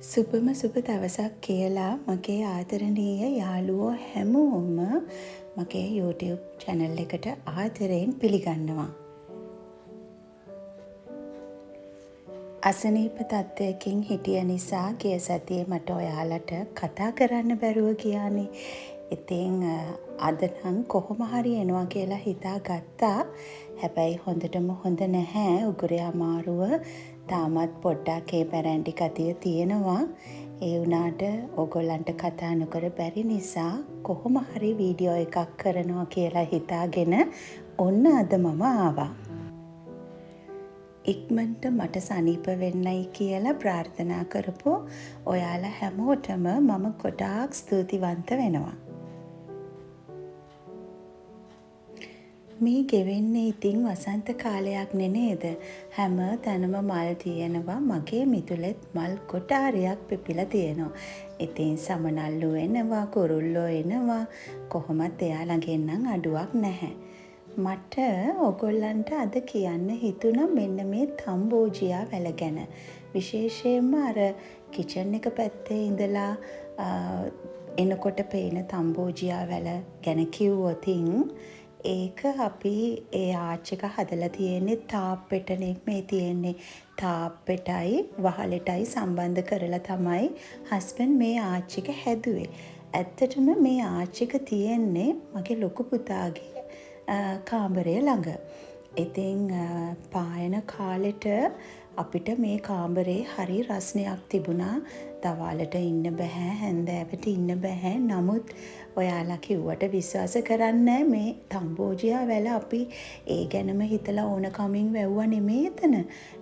සුබම සුබ දවසක් කියලා මගේ ආදරණීය යාළුවෝ හැමෝම මගේ YouTube channel එකට ආදරයෙන් පිළිගන්නවා. අසනීප තත්ත්වයකින් හිටිය නිසා ගිය සතියේ මට ඔයාලට කතා කරන්න බැරුව ගියානේ. ඉතින් අද නම් කොහොම හරි එනවා කියලා හිතා ගත්තා. හැබැයි හොඳටම හොඳ නැහැ. උගුරේ අමාරුව තාමත් පොඩ්ඩක් ඒ පැරැන්ටි ගතිය තියෙනවා. ඒ වුණාට ඕගොල්ලන්ට කතා නොකර බැරි නිසා කොහොම හරි වීඩියෝ එකක් කරනවා කියලා හිතාගෙන ඔන්න අද මම ආවා. ඉක්මනට මට සනීප වෙන්නයි කියලා ප්‍රාර්ථනා කරපු ඔයාලා හැමෝටම මම ගොඩාක් ස්තුතිවන්ත වෙනවා. මේ ගෙවෙන්නේ ඉතින් වසන්ත කාලයක් නේද? හැම තැනම මල් තියෙනවා. මගේ මිතුලෙත් මල් කොටාරයක් පිපිලා තියෙනවා. ඉතින් සමනල්ලු එනවා, කුරුල්ලෝ එනවා. කොහොමත් එයා ළඟින් නම් අඩුවක් නැහැ. මට ඔයගොල්ලන්ට අද කියන්න හිතුණා මෙන්න මේ තම්බෝජියා වැල ගැන. විශේෂයෙන්ම අර කිචන් එක පැත්තේ ඉඳලා එනකොට පේන තම්බෝජියා වැල ගැන කිව්වොතින් ඒක අපි ඒ ආච් එක හදලා තියෙන්නේ තාප්පෙටනේ මේ තියෙන්නේ. තාප්පෙටයි වහලෙටයි සම්බන්ධ කරලා තමයි හස්බන්ඩ් මේ ආච් එක හැදුවේ. ඇත්තටම මේ ආච් එක තියෙන්නේ මගේ ලොකු පුතාගේ කාමරය ළඟ. ඉතින් පායන කාලෙට අපිට මේ කාමරේ හරි රස්නයක් තිබුණා. දවාලට ඉන්න බෑ, හැන්දෑවට ඉන්න බෑ. නමුත් ඔයාලා කිව්වට විශ්වාස කරන්නේ මේ තම්බෝජියා වැල අපි ඒ ගැනම හිතලා ඕන කමින් වැව්වා නෙමේ එතන.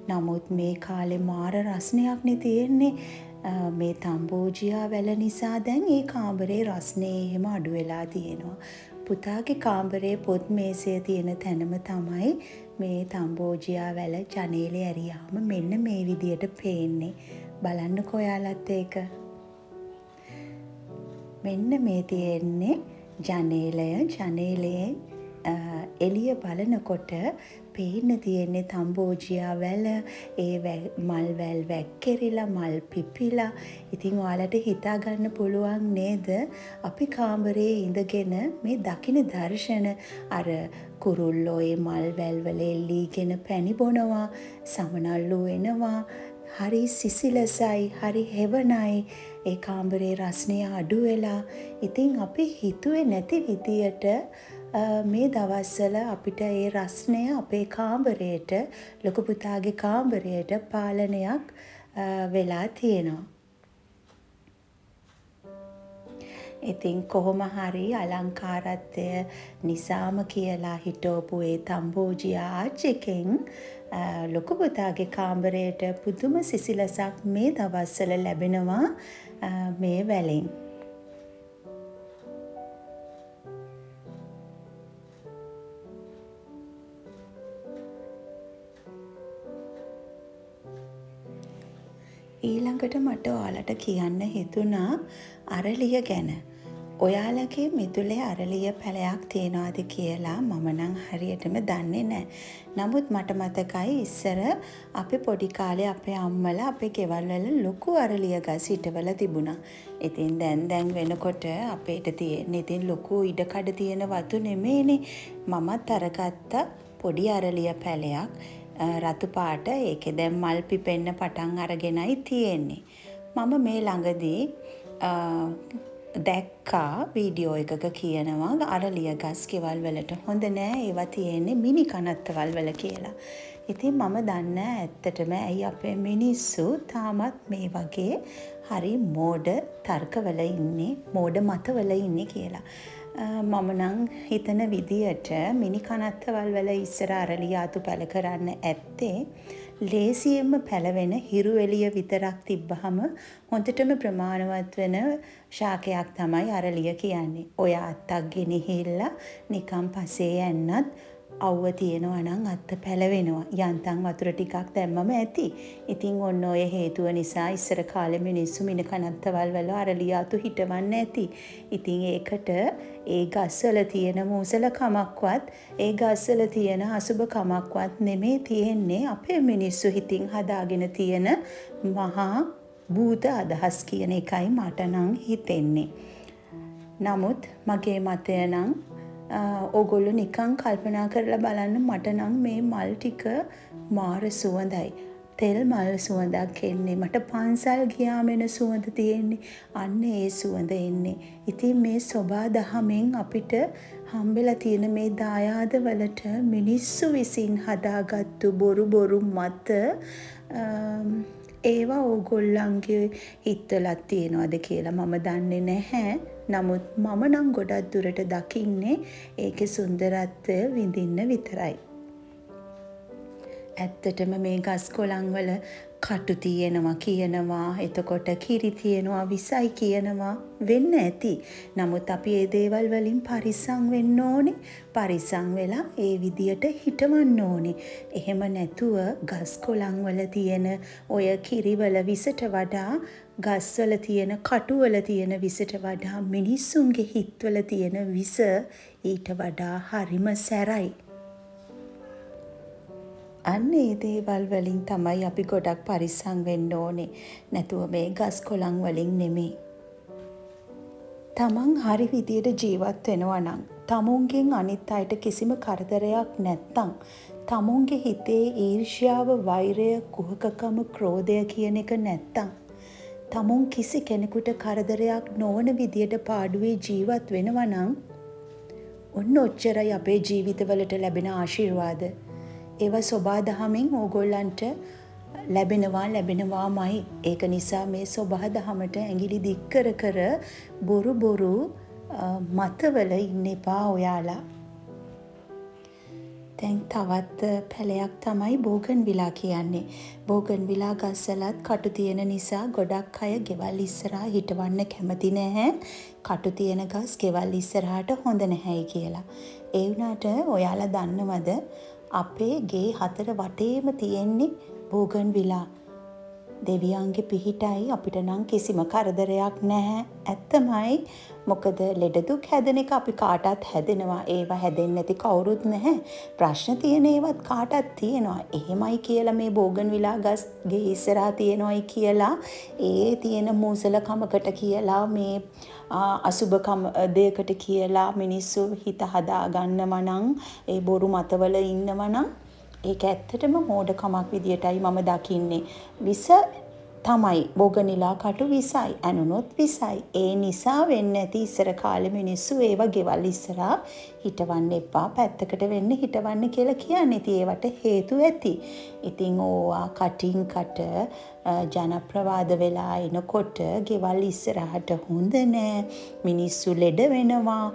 නමුත් මේ කාලේ මාර රස්නයක්නේ තියෙන්නේ. මේ තම්බෝජියා වැල නිසා දැන් ඒ කාමරේ රස්නේ එහෙම අඩු වෙලා තියෙනවා. පුතාගේ කාමරේ පොත් මේසය තියෙන තැනම තමයි මේ තම්බෝජියා වැල ජනේලේ ඇරියාම මෙන්න මේ විදියට පේන්නේ. බලන්නකෝ ඔයාලත් ඒක. මෙන්න මේ තියෙන්නේ ජනේලය. ජනේලයේ එළිය බලනකොට පේන්න තියෙන්නේ තම්බෝජියා වැල. ඒ මල් වැල් වැක්කිරිලා මල් පිපිලා. ඉතින් ඔයාලට හිතා ගන්න පුළුවන් නේද අපි කාමරේ ඉඳගෙන මේ දකින දර්ශන අර කුරුල්ලෝ ඒ මල් වැල් වල එල්ලීගෙන පැණි බොනවා, සමනල්ලු එනවා. හරි සිසිලසයි, හරි හෙවණයි. ඒ කාමරේ රස්නය අඩු වෙලා. ඉතින් අපි හිතුවේ නැති විදියට මේ දවස්වල අපිට ඒ රස්නය අපේ කාමරයට, ලොකු පුතාගේ කාමරයට පාලනයක් වෙලා තියෙනවා. ඉතින් කොහොම හරි අලංකාරත්වය නිසාම කියලා හිටවපු ඒ තම්බෝජියා ආච් එකෙන් ලොකු පුතාගේ කාමරයට පුදුම සිසිලසක් මේ දවස්වල ලැබෙනවා මේ වැලෙන්. ඊළඟට මට ඔයාලට කියන්න හිතුණා අරලිය ගැන. ඔයාලගේ මිතුලේ අරලිය පැලයක් තියනවාද කියලා මම නම් හරියටම දන්නේ නැහැ. නමුත් මට මතකයි ඉස්සර අපි පොඩි කාලේ අපේ අම්මලා අපේ ගෙවල් වල ලොකු අරලිය ගස් හිටවල තිබුණා. ඉතින් දැන් වෙනකොට අපේට තියෙන්නේ ඉතින් ලොකු ඉඩකඩ තියෙන වතු නෙමෙයිනේ. මමත් අරගත්ත පොඩි අරලිය පැලයක්. රතු පාට. ඒකේ දැන් මල් පිපෙන්න පටන් අරගෙනයි තියෙන්නේ. මම මේ ළඟදී දැක්කා වීඩියෝ එකක කියනවා අරලිය ගස් ගෙවල් වලට හොඳ නෑ, ඒවා තියෙන්නේ මිනි කනත්තවල් වල කියලා. ඉතින් මම දන්නේ ඇත්තටම ඇයි අපේ මිනිස්සු තාමත් මේ වගේ හරි මෝඩ තර්කවල ඉන්නේ, මෝඩ මතවල ඉන්නේ කියලා. මම නම් හිතන විදියට මිනි කනත්තවල් වල ඉස්සර අරලිය අතු පැල කරන්න ඇත්තේ ලේසියෙන්ම පැලවෙන හිරු එළිය විතරක් තිබ්බහම හොඳටම ප්‍රමාණවත් වෙන ශාකයක් තමයි අරලිය කියන්නේ. ඔය අත්තක් ගෙනහිල්ලා නිකන් පසේ යන්නත් අවුව තියෙනවා නම් අත්ත පැලවෙනවා. යන්තම් වතුර ටිකක් දැම්මම ඇති. ඉතින් ඔන්න ඔය හේතුව නිසා ඉස්සර කාලේ මිනිස්සු මිනි කනත්තවල් වල අරලිය අතු හිටවන්නේ ඇති. ඉතින් ඒකට ඒ ගස්වල තියෙන මූසල කමක්වත්, ඒ ගස්වල තියෙන අසුබ කමක්වත් නෙමේ තියෙන්නේ අපේ මිනිස්සු හිතින් හදාගෙන තියෙන මහා භූත අදහස් කියන එකයි මට නම් හිතෙන්නේ. නමුත් මගේ මතය නම් ඕගොල්ලෝ නිකන් කල්පනා කරලා බලන්න මට නම් මේ මල් ටික මාර සුවඳයි. තෙල් මල් සුවඳක් එන්නේ. මට පන්සල් ගියාම එන සුවඳ තියෙන්නේ. අන්න ඒ සුවඳ එන්නේ. ඉතින් මේ සොබා දහමෙන් අපිට හම්බෙලා තියෙන මේ දායාද වලට මිනිස්සු විසින් හදාගත්තු බොරු මත ඒවා ඕගොල්ලන්ගේ හිතවලත් තියෙනවද කියලා මම දන්නේ නැහැ. නමුත් මම නම් ගොඩක් දුරට දකින්නේ ඒකේ සුන්දරත්වය විඳින්න විතරයි. ඇත්තටම මේ ගස් කොළන් වල කටු තියෙනවා කියනවා, එතකොට කිරි තියෙනවා, විසයි කියනවා වෙන්න ඇති. නමුත් අපි ඒ දේවල් වලින් පරිස්සම් වෙන්න ඕනේ. පරිස්සම් වෙලා ඒ විදියට හිටවන්න ඕනේ. එහෙම නැතුව ගස් කොළන් වල තියෙන ඔය කිරිවල විසට වඩා ගස්වල තියෙන කටුවල තියෙන විසට වඩා මිනිස්සුන්ගේ හිත්වල තියෙන විස ඊට වඩා හරිම සැරයි. අන්න ඒ දේවල් වලින් තමයි අපි ගොඩක් පරිස්සම් වෙන්න ඕනේ. නැතුව මේ ගස් කොළන් වලින් නෙමෙයි. තමන් හරි විදියට ජීවත් වෙනවා නම්, තමුන්ගෙන් අනිත් අයට කිසිම කරදරයක් නැත්තම්, තමුන්ගේ හිතේ ඊර්ෂ්‍යාව, වෛරය, කුහකකම, ක්‍රෝධය කියන එක නැත්තම්, තමුන් කිසි කෙනෙකුට කරදරයක් නොවන විදියට පාඩුවේ ජීවත් වෙනවා නම්, ඔන්න ඔච්චරයි අපේ ජීවිතවලට ලැබෙන ආශිර්වාද. ඒවා සොබා දහමින් ඕගොල්ලන්ට ලැබෙනවාමයි. ඒක නිසා මේ සොබා දහමට ඇඟිලි දික් කර බොරු මතවල ඉන්න එපා ඔයාලා. දැන් තවත් පැලයක් තමයි බෝගන්විලා කියන්නේ. බෝගන්විලා ගස්වලත් කටු තියෙන නිසා ගොඩක් අය ගෙවල් ඉස්සරහා හිටවන්න කැමති නැහැ. කටු තියෙන ගස් ගෙවල් ඉස්සරහට හොඳ නැහැයි කියලා. ඒ වුණාට ඔයාලා දන්නවද අපේ ගේ 4 වටේම තියෙන්නේ බෝගන්විලා. දෙවියන්ගේ පිහිටයි අපිට නම් කිසිම කරදරයක් නැහැ. ඇත්තමයි. මොකද ලෙඩ දුක් හැදෙන එක අපි කාටත් හැදෙනවා. ඒවා හැදෙන්නේ නැති කවුරුත් නැහැ. ප්‍රශ්න තියෙන ඒවත් කාටත් තියෙනවා. එහෙමයි කියලා මේ බෝගන්විලා ගස් ගේ ඉස්සරහා තියෙනවයි කියලා ඒ තියෙන මූසලකමකට කියලා මේ අසුබකම දෙයකට කියලා මිනිස්සු හිත හදා ගන්නවා නම්, ඒ බොරු මතවල ඉන්නවා නම්, ඒක ඇත්තටම මෝඩකමක් විදියටයි මම දකින්නේ. විස තමයි බෝගන්විලා කටු විසයි, ඇනුනොත් විසයි. ඒ නිසා වෙන්නේ නැති ඉස්සර කාලේ මිනිස්සු ඒවා ගෙවල් ඉස්සරහා හිටවන්න එපා, පැත්තකට වෙන්න හිටවන්න කියලා කියන්නේ. ඉතින් ඒවට හේතු ඇති. ඉතින් ඕවා කටින් කට ජනප්‍රවාද වෙලා එනකොට ගෙවල් ඉස්සරහට හොඳ නෑ. මිනිස්සු ලෙඩ වෙනවා,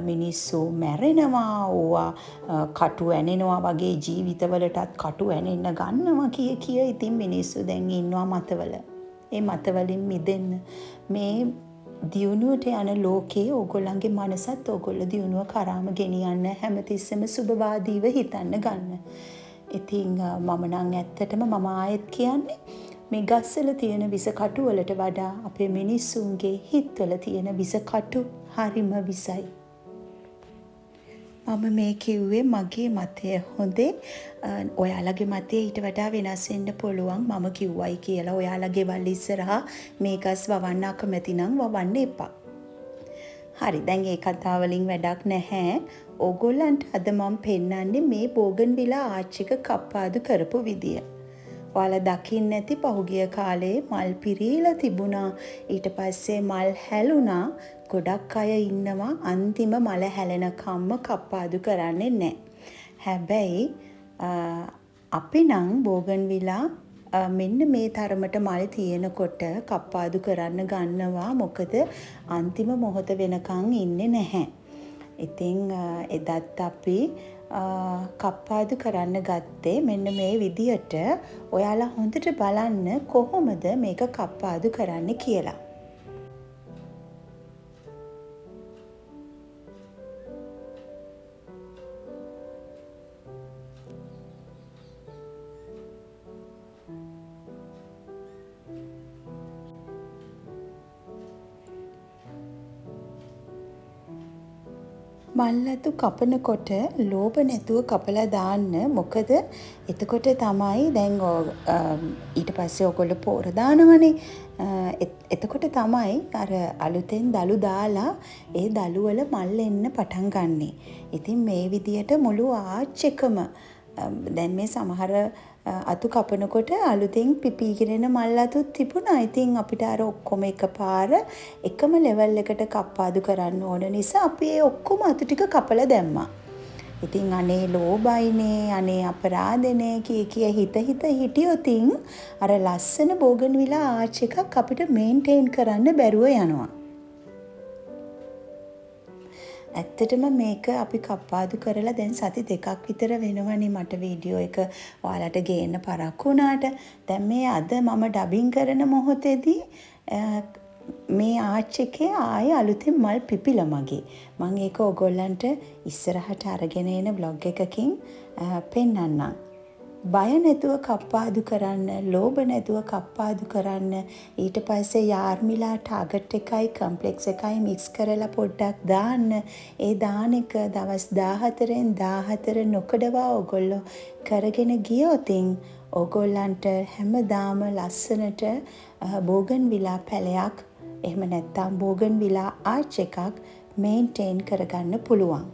මිනිස්සු මැරෙනවා, ඕවා කටු ඇනෙනවා වගේ ජීවිතවලටත් කටු ඇනෙන්න ගන්නවා කිය ඉතින් මිනිස්සු දැන් ඉන්නවා මතවල. ඒ මතවලින් මිදෙන්න මේ දියුණුවට යන ලෝකයේ ඕගොල්ලන්ගේ මනසත් ඕගොල්ලෝ දියුණුව කරාම ගෙනියන්න හැමතිස්සෙම සුබවාදීව හිතන්න ගන්න. ඉතින් මම නම් ඇත්තටම මම ආයෙත් කියන්නේ මේ ගස්වල තියෙන විස කටු වලට වඩා අපේ මිනිස්සුන්ගේ හිත්වල තියෙන විස කටු හරිම විසයි. මම මේ කිව්වේ මගේ මතය හොඳේ. ඔයාලගේ මතය ඊට වඩා වෙනස් වෙන්න පුළුවන්. මම කිව්වයි කියලා ඔයාලගේ වල් ඉස්සරහා මේ ගස් වවන්න අකමැති නම් වවන්න එපා. හරි, දැන් ඒ කතාව වලින් වැඩක් නැහැ. ඕගොල්ලන්ට අද මම පෙන්නන්නේ මේ බෝගන්විලා ආච්චික කප්පාදු කරපු විදිය. ඔයාලා දකින්න නැති පහුගිය කාලේ මල් පිරීලා තිබුණා. ඊට පස්සේ මල් හැලුණා. ගොඩක් අය ඉන්නවා අන්තිම මල හැලෙනකම්ම කප්පාදු කරන්නේ නැහැ. හැබැයි අපි නම් බෝගන්විලා මෙන්න මේ තරමට මල් තියෙනකොට කප්පාදු කරන්න ගන්නවා. මොකද අන්තිම මොහොත වෙනකන් ඉන්නේ නැහැ. ඉතින් එදත් අපි කප්පාදු කරන්න ගත්තේ මෙන්න මේ විදියට. ඔයාලා හොඳට බලන්න කොහොමද මේක කප්පාදු කරන්න කියලා. මල්ලතු කපනකොට ලෝභ නැතුව කපලා දාන්න. මොකද එතකොට තමයි දැන් ඊට පස්සේ ඔයගොල්ලෝ පෝර දානවනේ. එතකොට තමයි අර අලුතෙන් දළු දාලා ඒ දළු වල මල් එන්න පටන් ගන්නෙ. ඉතින් මේ විදියට මුළු ආච් එකම දැන් මේ සමහර අතු කපනකොට අලුතෙන් පිපීගෙන එන මල් අතුත් තිබුණා. ඉතින් අපිට අර ඔක්කොම එකපාර එකම ලෙවල් එකට කප්පාදු කරන්න ඕන නිසා අපි ඒ ඔක්කොම අතු ටික කපලා දැම්මා. ඉතින් අනේ ලෝභයිනේ අනේ අපරාධනේ කිය හිත හිටියොතින් අර ලස්සන බෝගන්විලා ආච් එකක් අපිට මේන්ටේන් කරන්න බැරුව යනවා. ඇත්තටම මේක අපි කප්පාදු කරලා දැන් සති 2ක් විතර වෙනවනේ මට වීඩියෝ එක ඔයාලට ගේන්න පරක්කු වුණාට. දැන් මේ අද මම ඩබින් කරන මොහොතේදී මේ ආච් එකේ ආයේ අලුතෙන් මල් පිපිලා මගේ. මම ඒක ඔයගොල්ලන්ට ඉස්සරහට අරගෙන එන බ්ලොග් එකකින් පෙන්නන්නම්. බය නැතුව කප්පාදු කරන්න, ලෝභ නැතුව කප්පාදු කරන්න. ඊට පස්සේ යාර්මිලා ටාගට් එකයි කම්ප්ලෙක්ස් එකයි මික්ස් කරලා පොඩ්ඩක් දාන්න. ඒ දාන එක දවස් 14න් 14 නොකඩවා ඔයගොල්ලෝ කරගෙන ගියොතින් ඔයගොල්ලන්ට හැමදාම ලස්සනට බෝගන්විලා පැලයක් එහෙම නැත්නම් බෝගන්විලා ආච් එකක් මේන්ටේන් කරගන්න පුළුවන්.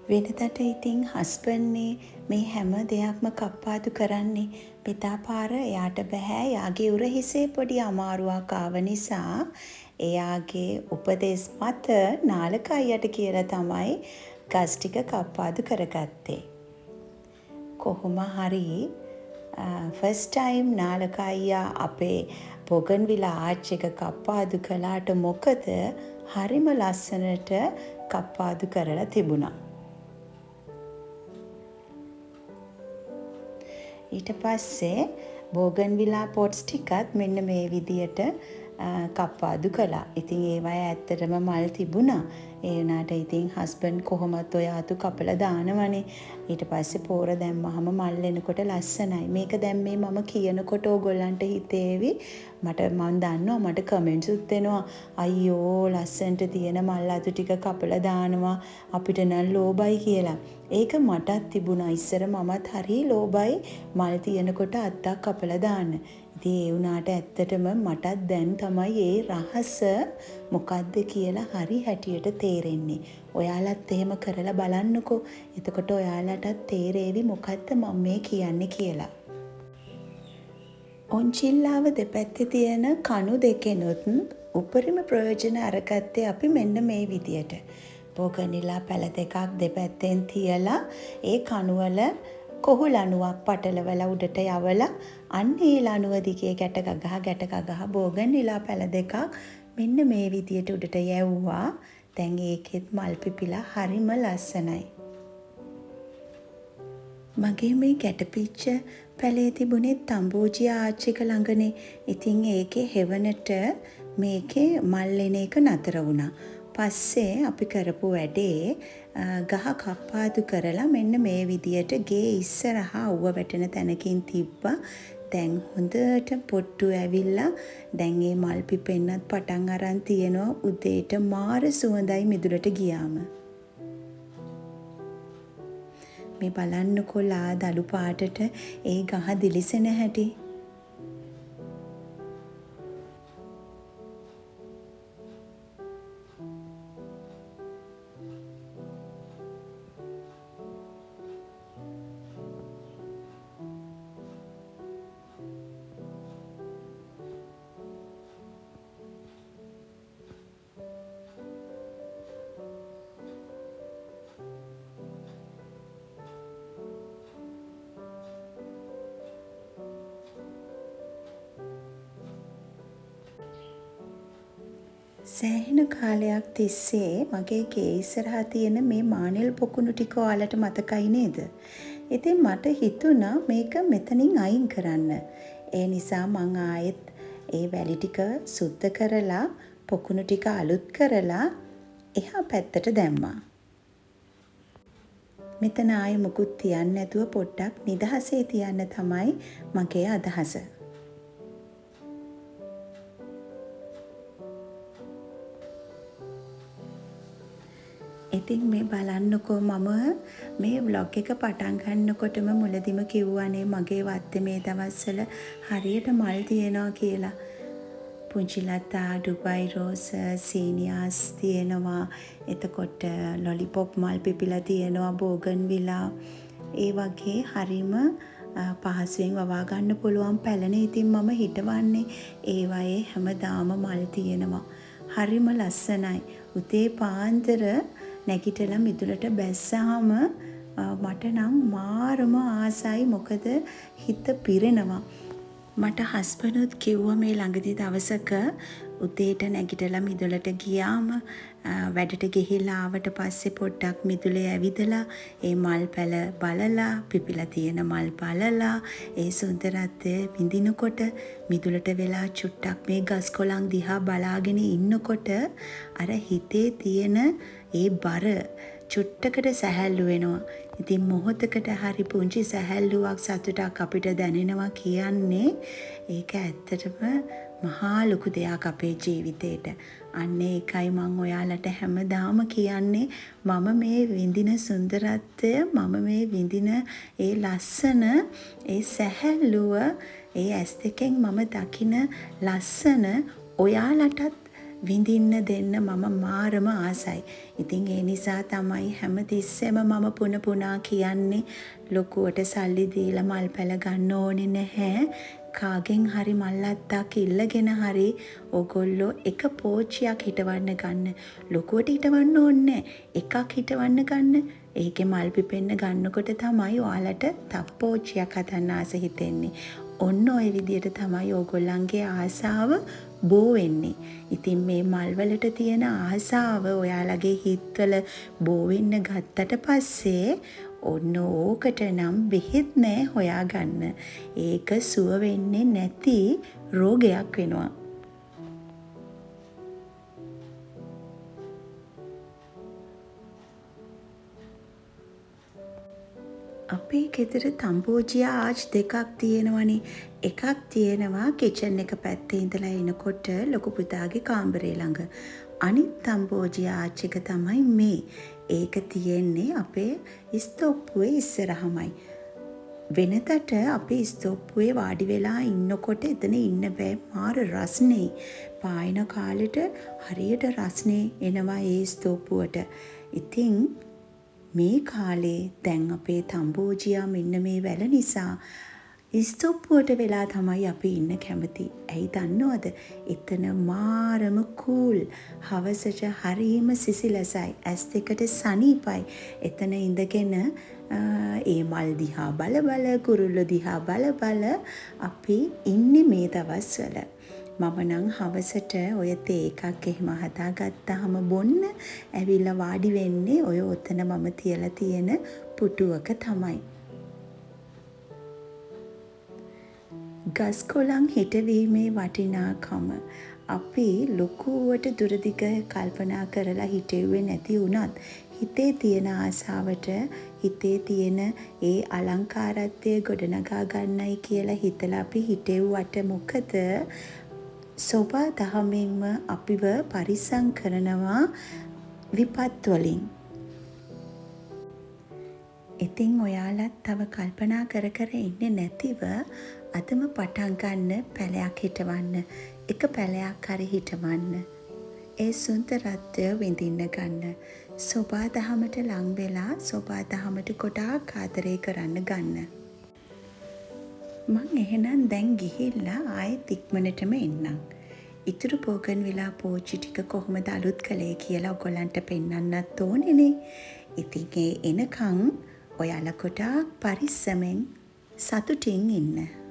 වෙනදට ඉතින් හස්බන්ඩ්නේ මේ හැම දෙයක්ම කප්පාදු කරන්නේ. පිතා පාර එයාට බෑ. එයාගේ උර හිසේ පොඩි අමාරුවක් ආව නිසා එයාගේ උපදෙස් මත නාලක අයියට කියලා තමයි ගස් ටික කප්පාදු කරගත්තේ. කොහොම හරි ෆස්ට් ටයිම් නාලක අයියා අපේ බොගන්විලා ආච් එක කප්පාදු කළාට මොකද හරිම ලස්සනට කප්පාදු කරලා තිබුණා. ඊට පස්සේ බෝගන්විලා පොට්ස් ටිකත් මෙන්න මේ විදියට කප්පාදු කළා. ඉතින් ඒවයි ඇත්තටම මල් තිබුණා. ඒ වුණාට ඉතින් හස්බන්ඩ් කොහොමත් ඔය අතු කපලා දානවනේ. ඊට පස්සේ පෝර දැම්මහම මල් එනකොට ලස්සනයි. මේක දැන් මේ මම කියනකොට ඕගොල්ලන්ට හිතේවි මම දන්නවා මට කමෙන්ට්ස් උත් එනවා. අයියෝ ලස්සනට තියෙන මල් අතු ටික කපලා දානවා අපිට නම් ලෝභයි කියලා. ඒක මටත් තිබුණා. ඉස්සර මමත් හරි ලෝභයි මල් තියෙනකොට අත්තක් කපලා දාන්න. ඉතින් ඒ වුණාට ඇත්තටම මටත් දැන් තමයි ඒ රහස මොකද්ද කියලා හරි හැටියට තේරෙන්නේ. ඔයාලත් එහෙම කරලා බලන්නකෝ. එතකොට ඔයාලටත් තේරෙවි මොකද්ද මම මේ කියන්නේ කියලා. ඔන්චිල්ලාව දෙපැත්තේ තියෙන කණු දෙකෙනුත් උපරිම ප්‍රයෝජන අරගත්තේ අපි මෙන්න මේ විදියට. බෝගන්විලා පැල දෙකක් දෙපැත්තෙන් තියලා ඒ කණු වල කොහු ලණුවක් පටලවලා උඩට යවලා අන්න ඒ ලණුව දිගේ ගැට ගගහ බෝගන්විලා පැල දෙකක් මෙන්න මේ විදියට උඩට යැව්වා. දැන් ඒකෙත් මල් පිපිලා හරිම ලස්සනයි. මගේ මේ ගැටපිච්ච පැලේ තිබුණේ තම්බෝජියා ආච් එක ළඟනේ. ඉතින් ඒකේ හෙවණට මේකේ මල් එන එක නතර වුණා. පස්සේ අපි කරපු වැඩේ ගහ කප්පාදු කරලා මෙන්න මේ විදියට ගේ ඉස්සරහා ඌව වැටෙන තැනකින් තිබ්බා. දැන් හොඳට පොට්ටු ඇවිල්ලා දැන් මේ මල් පිපෙන්නත් පටන් අරන් තියෙනවා. උදේට මාර සුවඳයි මිදුලට ගියාම. මේ බලන්නකො ලා දළු පාටට ඒ ගහ දිලිසෙන හැටි. සෑහෙන කාලයක් තිස්සේ මගේ ගේ ඉස්සරහා තියෙන මේ මානෙල් පොකුණු ටික ඔයාලට මතකයි නේද? ඉතින් මට හිතුණා මේක මෙතනින් අයින් කරන්න. ඒ නිසා මං ආයෙත් ඒ වැලි ටික සුද්ධ කරලා පොකුණු ටික අලුත් කරලා එහා පැත්තට දැම්මා. මෙතන ආයෙ මුකුත් තියන්න නැතුව පොඩ්ඩක් නිදහසේ තියන්න තමයි මගේ අදහස. ඉතින් මේ බලන්නකෝ මම මේ ව්ලොග් එක පටන් ගන්නකොටම මුලදිම කිව්වනේ මගේ වත්තේ මේ දවස්වල හරියට මල් තියෙනවා කියලා. පුංචි ලතා, ඩුබයි රෝස, සීනියාස් තියෙනවා. එතකොට ලොලිපොප් මල් පිපිලා තියෙනවා, බෝගන්විලා. ඒ වගේ හරිම පහසුවෙන් වවා ගන්න පුළුවන් පැලන. ඉතින් මම හිතවන්නේ ඒවයේ හැමදාම මල් තියෙනවා. හරිම ලස්සනයි. උදේ පාන්දර නැගිටලා මිදුලට බැස්සාම මට නම් මාරම ආසයි. මොකද හිත පිරෙනවා. මට හස්බන්ඩ්ුත් කිව්වා මේ ළඟදී දවසක උදේට නැගිටලා මිදුලට ගියාම වැඩට ගිහිල්ලා ආවට පස්සේ පොඩ්ඩක් මිදුලේ ඇවිදලා ඒ මල් පැල බලලා පිපිලා තියෙන මල් බලලා ඒ සුන්දරත්වය විඳිනකොට මිදුලට වෙලා චුට්ටක් මේ ගස් කොළන් දිහා බලාගෙන ඉන්නකොට අර හිතේ තියෙන ඒ බර චුට්ටකට සැහැල්ලු වෙනවා. ඉතින් මොහොතකට හරි පුංචි සැහැල්ලුවක් සතුටක් අපිට දැනෙනවා කියන්නේ ඒක ඇත්තටම මහා ලොකු දෙයක් අපේ ජීවිතේට. අන්න ඒකයි මම ඔයාලට හැමදාම කියන්නේ මම මේ විඳින සුන්දරත්වය මම මේ විඳින ඒ ලස්සන ඒ සැහැල්ලුව ඒ ඇස් දෙකෙන් මම දකින ලස්සන ඔයාලටත් විඳින්න දෙන්න මම මාරම ආසයි. ඉතින් ඒ නිසා තමයි හැමතිස්සෙම මම පුන කියන්නේ ලොකුවට සල්ලි දීලා මල් පැල ගන්න ඕනේ නැහැ. කාගෙන් හරි මල් අත්තක් ඉල්ලගෙන හරි ඕගොල්ලෝ එක පෝච්චියක් හිටවන්න ගන්න. ලොකුවට හිටවන්න ඕනේ එකක් හිටවන්න ගන්න. ඒකේ මල් පිපෙන්න ගන්නකොට තමයි ඔයාලට තව පෝච්චියක් හදන්න ආස හිතෙන්නේ. ඔන්න ඔය විදිහට තමයි ඕගොල්ලන්ගේ ආසාව බෝ වෙන්නේ. ඉතින් මේ මල් වලට තියෙන ආසාව ඔයාලගේ හිතවල බෝ වෙන්න ගත්තට පස්සේ ඔන්න ඕකට නම් බෙහෙත් නෑ හොයාගන්න. ඒක සුව වෙන්නේ නැති රෝගයක් වෙනවා. අපේ ගෙදර තම්බෝජියා ආච් දෙකක් තියෙනවනේ. එකක් තියෙනවා කිචන් එක පැත්තේ ඉඳලා එනකොට ලොකු පුතාගේ කාමරේ ළඟ. අනිත් තම්බෝජියා ආච් එක තමයි මේ. ඒක තියෙන්නේ අපේ ස්තෝප්පුවේ ඉස්සරහමයි. වෙනතට අපේ ස්තෝප්පුවේ වාඩි වෙලා ඉන්නකොට එතන ඉන්න බෑ. මාර රස්නේ. පායන කාලෙට හරියට රස්නේ එනවා ඒ ස්තෝප්පුවට. ඉතින් මේ කාලේ දැන් අපේ තම්බෝජියා මෙන්න මේ වැල නිසා ස්තෝප්පුවට වෙලා තමයි අපි ඉන්න කැමති. ඇයි දන්නවද? එතන මාරම කූල්. හවසට හරීම සිසිලසයි. ඇස් දෙකට සනීපයි. එතන ඉඳගෙන ඒ මල් දිහා බල බල කුරුල්ලෝ දිහා බල බල අපි ඉන්නේ මේ දවස්වල. මම නම් හවසට ඔය තේ එකක් එහෙම හදාගත්තාම බොන්න ඇවිල්ලා වාඩි වෙන්නේ ඔය ඔතන මම තියලා තියෙන පුටුවක තමයි. ගස් කොළන් හිටවීමේ වටිනාකම අපි ලොකුවට දුරදිග කල්පනා කරලා හිටෙව්වේ නැති වුණත් හිතේ තියෙන ආසාවට හිතේ තියෙන ඒ අලංකාරත්වය ගොඩනගා ගන්නයි කියලා හිතලා අපි හිටෙව්වට මොකද සෝබා දහමෙන්ම අපිව පරිස්සම් කරනවා විපත් වලින්. ඉතින් ඔයාලත් තව කල්පනා කර කර ඉන්නේ නැතිව අදම පටන් ගන්න පැලයක් හිටවන්න. එක පැලයක් හරි හිටවන්න. ඒ සුන්දරත්වය විඳින්න ගන්න. සෝබා දහමට ලං වෙලා සෝබා දහමට ගොඩාක් ආදරය කරන්න ගන්න. මං එහෙනම් දැන් ගිහිල්ලා ආයෙත් ඉක්මනටම එන්නම්. ඉතුරු බෝගන්විලා පෝච්චි ටික කොහොමද අලුත් කළේ කියලා ඔයගොල්ලන්ට පෙන්වන්නත් ඕනේනේ. ඉතින් ඒ එනකන් ඔයාලා ගොඩාක් පරිස්සමෙන් සතුටින් ඉන්න.